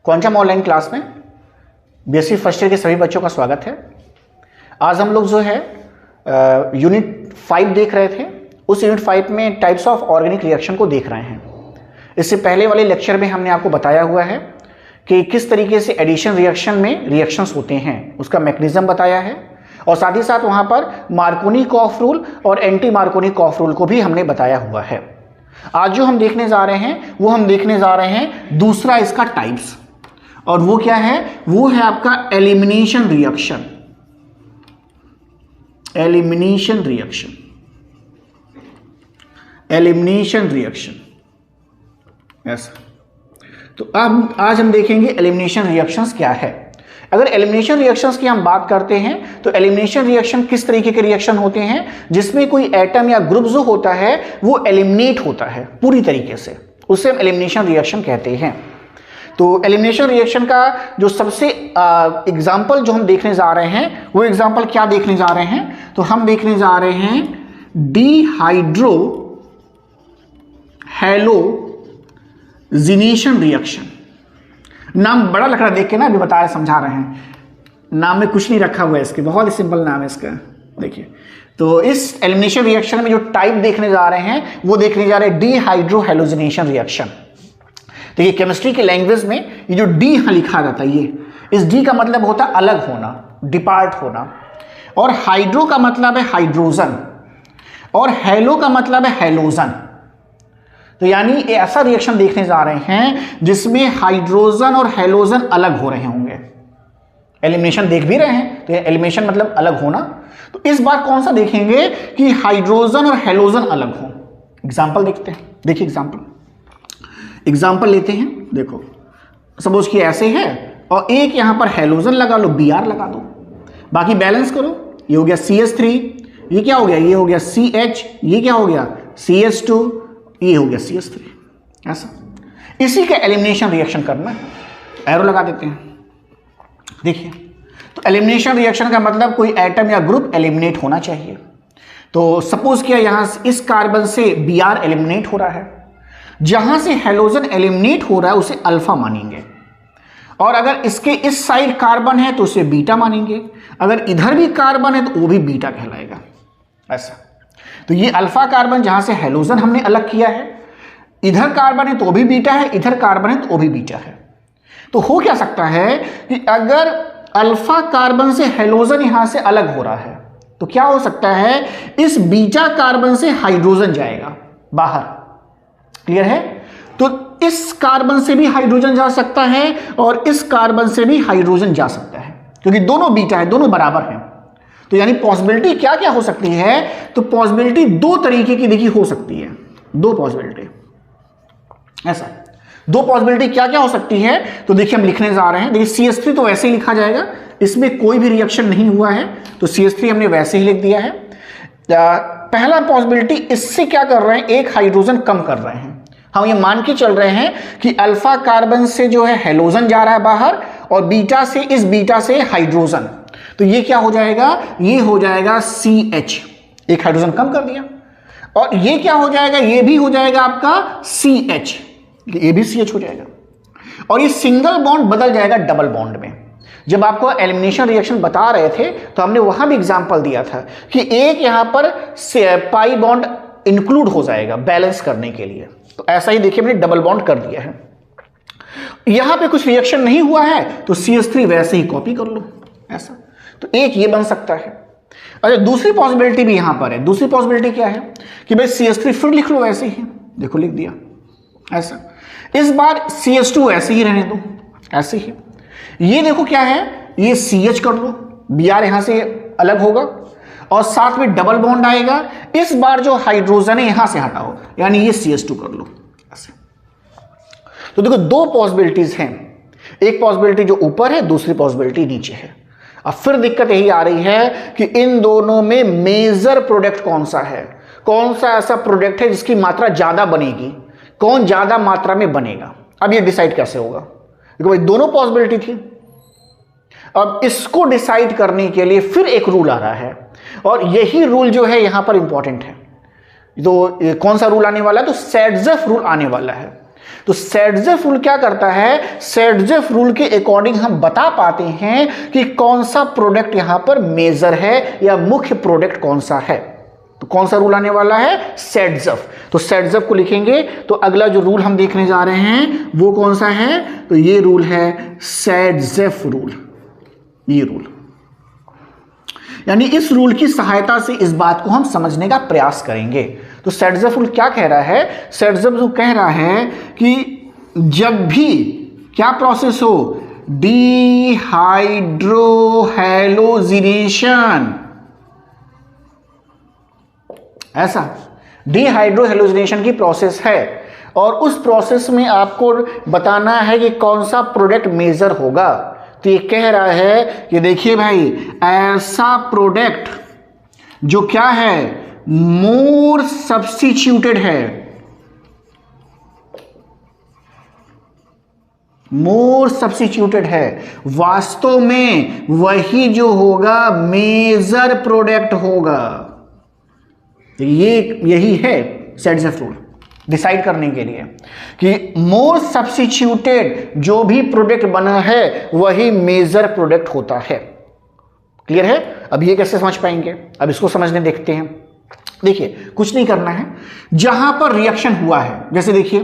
Quantum online class में BSc first year के सभी बच्चों का स्वागत है। आज हम लोग जो है यूनिट 5 देख रहे थे। उस यूनिट 5 में टाइप्स ऑफ ऑर्गेनिक रिएक्शन को देख रहे हैं। इससे पहले वाले लेक्चर में हमने आपको बताया हुआ है कि किस तरीके से एडिशन रिएक्शन में रिएक्शंस होते हैं, उसका मैकेनिज्म बताया है और साथ ही साथ वहाँ पर मार्कोनी-कॉफ रूल और एंटी मार्कोनी-कॉफ रूल को भी हमने बताया हुआ है। आज जो हम देखने जा रहे हैं वो हम देखने जा रहे हैं दूसरा इसका टाइप्स, और वो क्या है? वो है आपका elimination reaction. Elimination reaction, elimination reaction ऐसा। तो अब आज हम देखेंगे एलिमिनेशन रिएक्शंस क्या है। अगर एलिमिनेशन रिएक्शंस की हम बात करते हैं तो एलिमिनेशन रिएक्शन किस तरीके के रिएक्शन होते हैं जिसमें कोई एटम या ग्रुप जो होता है वो एलिमिनेट होता है पूरी तरीके से, उसे हम एलिमिनेशन रिएक्शन कहते हैं। तो एलिमिनेशन रिएक्शन का जो सबसे एग्जाम्पल जो हम देखने जा रहे हैं वो एग्जाम्पल क्या देखने जा रहे हैं? तो हम देखने जा रहे हैं डिहाइड्रो हैलोजिनेशन रिएक्शन। नाम बड़ा लग रहा देख के ना, अभी बता रहे समझा रहे हैं, नाम में कुछ नहीं रखा हुआ है इसके, बहुत ही सिंपल नाम है इसका। देखिए, तो इस एलिमिनेशन रिएक्शन में जो टाइप देखने जा रहे हैं वो देखने जा रहे हैं डिहाइड्रो हैलोजिनेशन रिएक्शन। देखिए, केमिस्ट्री के लैंग्वेज में ये जो डी यहां लिखा जाता है, ये इस डी का मतलब होता है अलग होना, डिपार्ट होना, और हाइड्रो का मतलब है हाइड्रोजन और हैलो का मतलब है हैलोजन। तो यानी ऐसा रिएक्शन देखने जा रहे हैं जिसमें हाइड्रोजन और हैलोजन अलग हो रहे होंगे। एलिमिनेशन देख भी रहे हैं तो एलिमिनेशन मतलब अलग होना। तो इस बार कौन सा देखेंगे कि हाइड्रोजन और हैलोजन अलग हो। एग्जाम्पल देखते हैं। देखिए एग्जाम्पल लेते हैं। देखो, सपोज कि ऐसे है और एक यहां पर हैलोजन लगा लो, Br लगा दो, बाकी बैलेंस करो। ये हो गया CH3, ये क्या हो गया? ये हो गया CH, ये क्या हो गया? CH2, ये हो गया CH3। ऐसा इसी का एलिमिनेशन रिएक्शन करना है। एरो लगा देते हैं। देखिए, तो एलिमिनेशन रिएक्शन का मतलब कोई एटम या ग्रुप एलिमिनेट होना चाहिए। तो सपोज किया यहां इस कार्बन से Br एलिमिनेट हो रहा है, जहां से हैलोजन एलिमिनेट हो रहा है उसे अल्फा मानेंगे, और अगर इसके इस साइड कार्बन है तो उसे बीटा मानेंगे, अगर इधर भी कार्बन है तो वो भी बीटा कहलाएगा। ऐसा, तो ये अल्फा कार्बन जहां से हैलोजन हमने अलग किया है, इधर कार्बन है तो वो भी बीटा है, इधर कार्बन है तो वो भी बीटा है। तो हो क्या सकता है कि अगर अल्फा कार्बन से हैलोजन यहां से अलग हो रहा है तो क्या हो सकता है, इस बीटा कार्बन से हाइड्रोजन जाएगा बाहर। क्लियर है? तो इस कार्बन से भी हाइड्रोजन जा सकता है और इस कार्बन से भी हाइड्रोजन जा सकता है, क्योंकि दोनों बीटा है, दोनों बराबर हैं। तो यानी पॉसिबिलिटी क्या क्या हो सकती है? तो पॉसिबिलिटी दो तरीके की देखी हो सकती है। दो पॉसिबिलिटी, ऐसा दो पॉसिबिलिटी क्या क्या हो सकती है? तो देखिए हम लिखने जा रहे हैं। देखिए CH3 तो वैसे ही लिखा जाएगा, इसमें कोई भी रिएक्शन नहीं हुआ है तो CH3 हमने वैसे ही लिख दिया है। पहला पॉसिबिलिटी, इससे क्या कर रहे हैं, एक हाइड्रोजन कम कर रहे हैं। हम ये मान के चल रहे हैं कि अल्फा कार्बन से जो है हैलोजन जा रहा है बाहर और बीटा से, इस बीटा से हाइड्रोजन, तो ये क्या हो जाएगा? ये हो जाएगा CH, एक हाइड्रोजन कम कर दिया। और ये क्या हो जाएगा? ये भी हो जाएगा आपका CH, ये भी CH हो जाएगा। और ये सिंगल बॉन्ड बदल जाएगा डबल बॉन्ड में। जब आपको एलिमिनेशन रिएक्शन बता रहे थे तो हमने वहां भी एग्जांपल दिया था कि एक यहां पर पाई बॉन्ड इंक्लूड हो जाएगा बैलेंस करने के लिए। तो ऐसा ही देखिए हमने डबल बॉन्ड कर दिया है। यहां पे कुछ रिएक्शन नहीं हुआ है तो CH3 वैसे ही कॉपी कर लो, ऐसा। तो एक ये बन सकता है। अच्छा, दूसरी पॉसिबिलिटी भी यहां पर है। दूसरी पॉसिबिलिटी क्या है कि भाई CH3 फिर लिख लो वैसे ही। देखो लिख दिया ऐसा। इस बार CH2 ऐसे ही रहने दो, ऐसे ही। ये देखो क्या है, ये CH कर लो, Br यहां से अलग होगा और साथ में डबल बॉन्ड आएगा। इस बार जो हाइड्रोजन है यहां से हटाओ, यानी ये CH2 कर लो ऐसे। तो देखो दो पॉसिबिलिटीज हैं, एक पॉसिबिलिटी जो ऊपर है, दूसरी पॉसिबिलिटी नीचे है। अब फिर दिक्कत यही आ रही है कि इन दोनों में मेजर प्रोडक्ट कौन सा है, कौन सा ऐसा प्रोडक्ट है जिसकी मात्रा ज्यादा बनेगी, कौन ज्यादा मात्रा में बनेगा। अब ये डिसाइड कैसे होगा? देखो भाई दोनों पॉसिबिलिटी थी। अब इसको डिसाइड करने के लिए फिर एक रूल आ रहा है और यही रूल जो है यहां पर इंपॉर्टेंट है। तो कौन सा रूल आने वाला है? तो सेट्ज़ेफ रूल आने वाला है। तो सेडजेफ रूल क्या करता है, सेडजेफ रूल के अकॉर्डिंग हम बता पाते हैं कि कौन सा प्रोडक्ट यहां पर मेजर है या मुख्य प्रोडक्ट कौन सा है। तो कौन सा रूल आने वाला है, सेडजेफ। तो सेडजेफ को लिखेंगे तो अगला जो रूल हम देखने जा रहे हैं वो कौन सा है, तो ये रूल है सेडजेफ रूल। ये रूल यानी इस रूल की सहायता से इस बात को हम समझने का प्रयास करेंगे। तो सेडजेफ रूल क्या कह रहा है, सेडजेफ रूल कह रहा है कि जब भी क्या प्रोसेस हो, डिहाइड्रोहैलोजिनेशन, ऐसा डिहाइड्रोहैलोजिनेशन की प्रोसेस है और उस प्रोसेस में आपको बताना है कि कौन सा प्रोडक्ट मेजर होगा। तो ये कह रहा है कि देखिए भाई, ऐसा प्रोडक्ट जो क्या है, मोर सब्स्टिट्यूटेड है, मोर सब्स्टिट्यूटेड है, वास्तव में वही जो होगा मेजर प्रोडक्ट होगा। ये यही है सेडजेफ रूल डिसाइड करने के लिए कि मोर सब्स्टिट्यूटेड जो भी प्रोडक्ट बना है वही मेजर प्रोडक्ट होता है। क्लियर है? अब ये कैसे समझ पाएंगे, अब इसको समझने देखते हैं। देखिए कुछ नहीं करना है, जहां पर रिएक्शन हुआ है, जैसे देखिए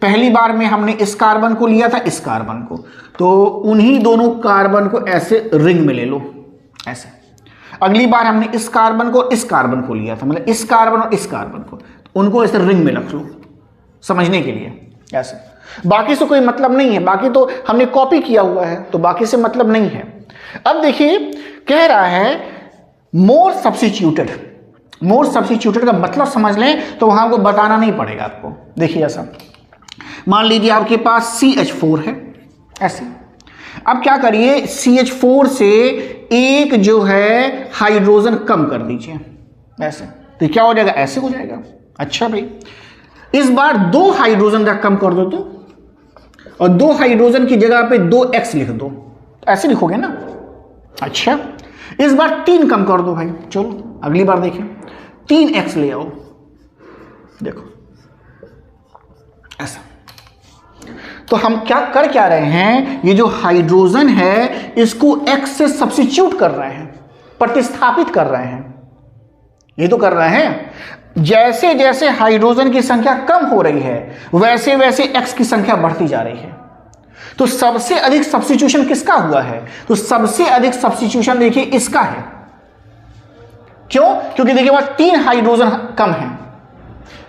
पहली बार में हमने इस कार्बन को लिया था, इस कार्बन को, तो उन्हीं दोनों कार्बन को ऐसे रिंग में ले लो ऐसे। अगली बार हमने इस कार्बन को इस कार्बन को लिया था, मतलब इस कार्बन और इस कार्बन को, तो उनको ऐसे रिंग में रख लो समझने के लिए ऐसे। बाकी से कोई मतलब नहीं है, बाकी तो हमने कॉपी किया हुआ है, तो बाकी से मतलब नहीं है। अब देखिए कह रहा है मोर सब्स्टिट्यूटेड, मोर सब्स्टिट्यूटेड का मतलब समझ लें तो वहां को बताना नहीं पड़ेगा आपको। देखिए ऐसा मान लीजिए आपके पास CH4 है ऐसे, अब क्या करिए CH4 से एक जो है हाइड्रोजन कम कर दीजिए ऐसे, तो क्या हो जाएगा, ऐसे हो जाएगा। अच्छा भाई इस बार 2 हाइड्रोजन का कम कर दो तो, और 2 हाइड्रोजन की जगह पे 2x लिख दो, ऐसे लिखोगे ना। अच्छा इस बार 3 कम कर दो भाई, चलो अगली बार देखें 3x ले आओ, देखो ऐसा। तो हम क्या रहे हैं, ये जो हाइड्रोजन है इसको x से सब्स्टिट्यूट कर रहे हैं, प्रतिस्थापित कर रहे हैं, ये तो कर रहे हैं। जैसे जैसे हाइड्रोजन की संख्या कम हो रही है वैसे वैसे x की संख्या बढ़ती जा रही है। तो सबसे अधिक सब्स्टिट्यूशन किसका हुआ है, तो सबसे अधिक सब्स्टिट्यूशन देखिए इसका है। क्यों, क्योंकि देखिए वहां 3 हाइड्रोजन कम है,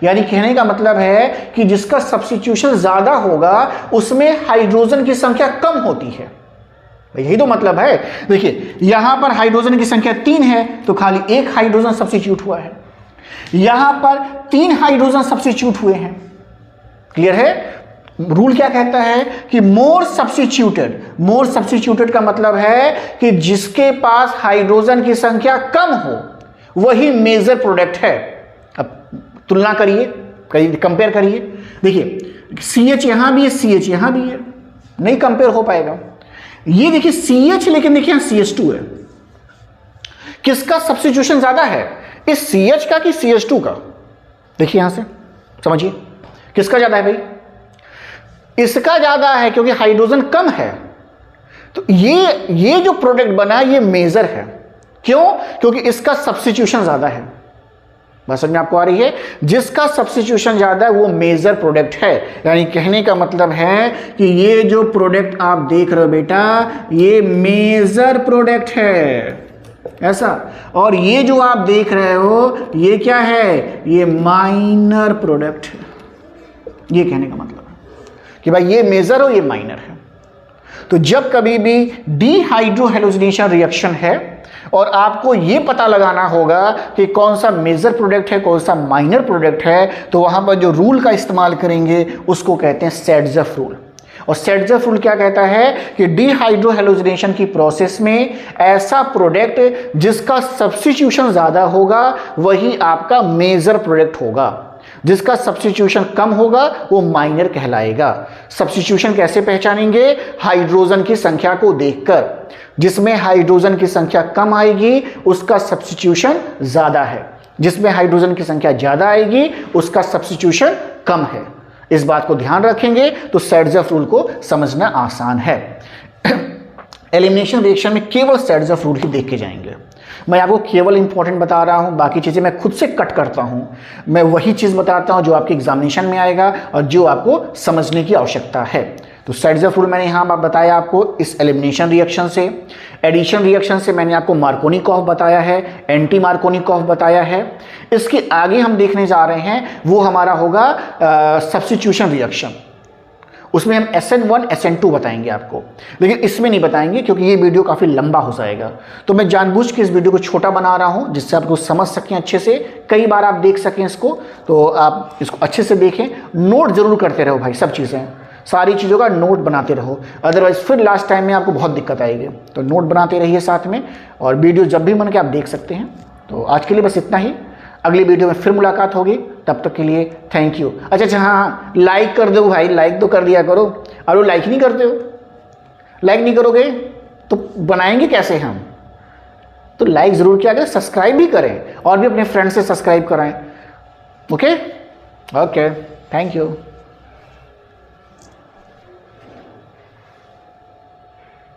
यानी कहने का मतलब है कि जिसका सब्स्टिट्यूशन ज्यादा होगा उसमें हाइड्रोजन की संख्या कम होती है, यही तो मतलब है। देखिए यहां पर हाइड्रोजन की संख्या 3 है तो खाली 1 हाइड्रोजन सब्स्टिट्यूट हुआ है, यहां पर 3 हाइड्रोजन सब्स्टिट्यूट हुए हैं। क्लियर है? रूल क्या कहता है कि मोर सब्स्टिट्यूटेड, मोर सब्स्टिट्यूटेड का मतलब है कि जिसके पास हाइड्रोजन की संख्या कम हो वही मेजर प्रोडक्ट है। अब तुलना करिए, कंपेयर करिए, देखिए CH यहां भी है, CH यहां भी है, नहीं कंपेयर हो पाएगा। ये देखिए CH, लेकिन देखिए यहां CH2 है, किसका सब्स्टिट्यूशन ज्यादा है, इस CH का कि CH2 का? देखिए यहां से समझिए किसका ज्यादा है भाई, इसका ज्यादा है क्योंकि हाइड्रोजन कम है। तो ये जो प्रोडक्ट बना ये मेजर है। क्यों? क्योंकि इसका सब्स्टिट्यूशन ज्यादा है। बात समझ में आपको आ रही है? जिसका सब्स्टिट्यूशन ज्यादा है वो मेजर प्रोडक्ट है। यानी कहने का मतलब है कि ये जो प्रोडक्ट आप देख रहे हो बेटा ये मेजर प्रोडक्ट है ऐसा, और ये जो आप देख रहे हो ये क्या है, ये माइनर प्रोडक्ट है। ये कहने का मतलब है कि भाई ये मेजर हो ये माइनर है। तो जब कभी भी डिहाइड्रोहैलोजिनेशन रिएक्शन है और आपको ये पता लगाना होगा कि कौन सा मेजर प्रोडक्ट है कौन सा माइनर प्रोडक्ट है, तो वहां पर जो रूल का इस्तेमाल करेंगे उसको कहते हैं सेडजेफ रूल। और सेडजेफ रूल क्या कहता है कि डिहाइड्रोहैलोजिनेशन की प्रोसेस में ऐसा प्रोडक्ट जिसका सब्स्टिट्यूशन ज्यादा होगा वही आपका मेजर प्रोडक्ट होगा, जिसका सब्स्टिट्यूशन कम होगा वो माइनर कहलाएगा। सब्स्टिट्यूशन कैसे पहचानेंगे? हाइड्रोजन की संख्या को देखकर, जिसमें हाइड्रोजन की संख्या कम आएगी उसका सब्स्टिट्यूशन ज्यादा है, जिसमें हाइड्रोजन की संख्या ज्यादा आएगी उसका सब्स्टिट्यूशन कम है। इस बात को ध्यान रखेंगे तो सेड्जफ रूल को समझना आसान है। एलिमिनेशन रिएक्शन में केवल सेड्जफ रूल ही देख के जाएंगे। मैं आपको केवल इंपॉर्टेंट बता रहा हूं, बाकी चीज़ें मैं खुद से कट करता हूं। मैं वही चीज़ बताता हूं जो आपके एग्जामिनेशन में आएगा और जो आपको समझने की आवश्यकता है। तो सेड्जफ रूल मैंने यहाँ बताया आपको इस एलिमिनेशन रिएक्शन से। एडिशन रिएक्शन से मैंने आपको मार्कोनिकॉफ बताया है, एंटी मार्कोनिकॉफ बताया है। इसके आगे हम देखने जा रहे हैं वो हमारा होगा सब्स्टिट्यूशन रिएक्शन। उसमें हम SN1 SN2 बताएंगे आपको, लेकिन इसमें नहीं बताएंगे क्योंकि ये वीडियो काफ़ी लंबा हो जाएगा। तो मैं जानबूझ के इस वीडियो को छोटा बना रहा हूँ जिससे आपको समझ सकें अच्छे से, कई बार आप देख सकें इसको। तो आप इसको अच्छे से देखें, नोट जरूर करते रहो भाई, सब चीज़ें, सारी चीज़ों का नोट बनाते रहो, अदरवाइज फिर लास्ट टाइम में आपको बहुत दिक्कत आएगी। तो नोट बनाते रहिए साथ में, और वीडियो जब भी मन के आप देख सकते हैं। तो आज के लिए बस इतना ही, अगली वीडियो में फिर मुलाकात होगी, तब तक के लिए थैंक यू। अच्छा हाँ, लाइक कर दो भाई, लाइक तो कर दिया करो। और वो लाइक नहीं करते हो, लाइक नहीं करोगे तो बनाएंगे कैसे हम? तो लाइक ज़रूर किया करें, सब्सक्राइब भी करें और भी अपने फ्रेंड से सब्सक्राइब कराएं। Okay okay, thank you.